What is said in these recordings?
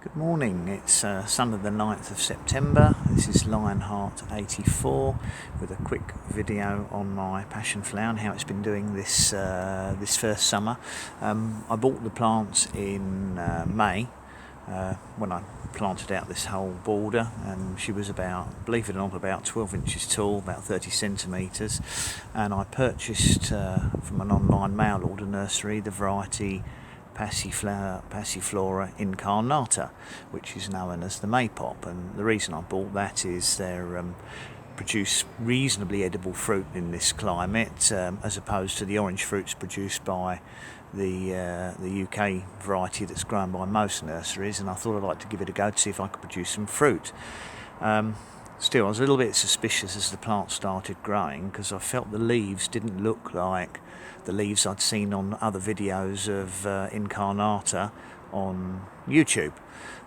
Good morning, it's Sunday the 9th of September. This is Lionheart 84 with a quick video on my Passionflower and how it's been doing this first summer. I bought the plants in May when I planted out this whole border, and she was about, believe it or not, about 12 inches tall, about 30 centimetres, and I purchased from an online mail order nursery the variety Passiflora Incarnata, which is known as the Maypop. And the reason I bought that is they produce reasonably edible fruit in this climate, as opposed to the orange fruits produced by the UK variety that's grown by most nurseries. And I thought I'd like to give it a go to see if I could produce some fruit. Still, I was a little bit suspicious as the plant started growing, because I felt the leaves didn't look like the leaves I'd seen on other videos of Incarnata on YouTube.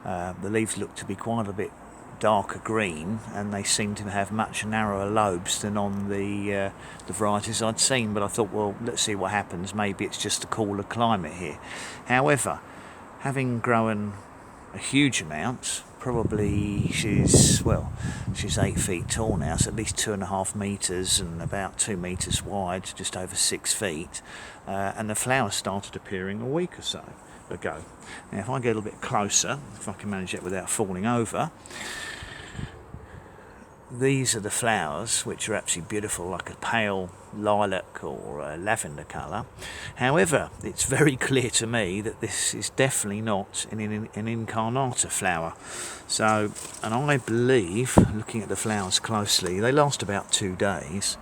The leaves looked to be quite a bit darker green, and they seemed to have much narrower lobes than on the varieties I'd seen. But I thought, well, let's see what happens. Maybe it's just a cooler climate here. However, having grown a huge amount, probably she's 8 feet tall now, so at least 2.5 meters and about 2 meters wide, just over 6 feet, and the flowers started appearing a week or so ago. Now if I get a little bit closer, if I can manage it without falling over, these are the flowers, which are absolutely beautiful, like a pale lilac or a lavender colour. However, it's very clear to me that this is definitely not an Incarnata flower. So, and I believe, looking at the flowers closely, they last about 2 days.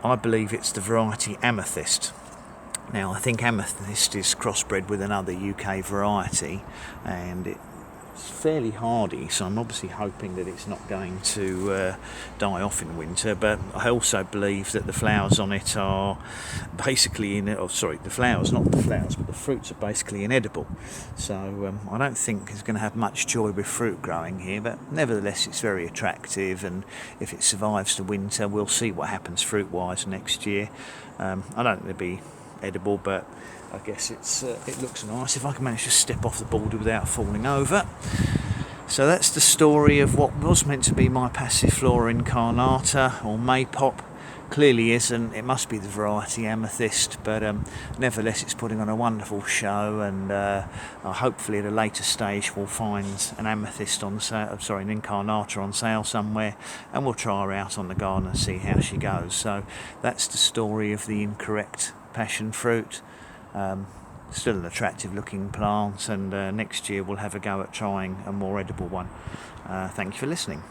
I believe it's the variety Amethyst. Now, I think Amethyst is crossbred with another UK variety, and it's fairly hardy, so I'm obviously hoping that it's not going to die off in winter. But I also believe that the flowers on it are basically the flowers, not the flowers, but the fruits are basically inedible. So I don't think it's going to have much joy with fruit growing here, but nevertheless it's very attractive, and if it survives the winter, we'll see what happens fruit wise next year. I don't think it'll be edible, but I guess it looks nice if I can manage to step off the border without falling over. So that's the story of what was meant to be my Passiflora Incarnata or Maypop. Clearly isn't. It must be the variety Amethyst, but nevertheless it's putting on a wonderful show, and hopefully at a later stage we'll find an Amethyst on sale, an Incarnata on sale somewhere, and we'll try her out on the garden and see how she goes. So that's the story of the incorrect passion fruit. Still an attractive looking plant, and next year we'll have a go at trying a more edible one. Thank you for listening.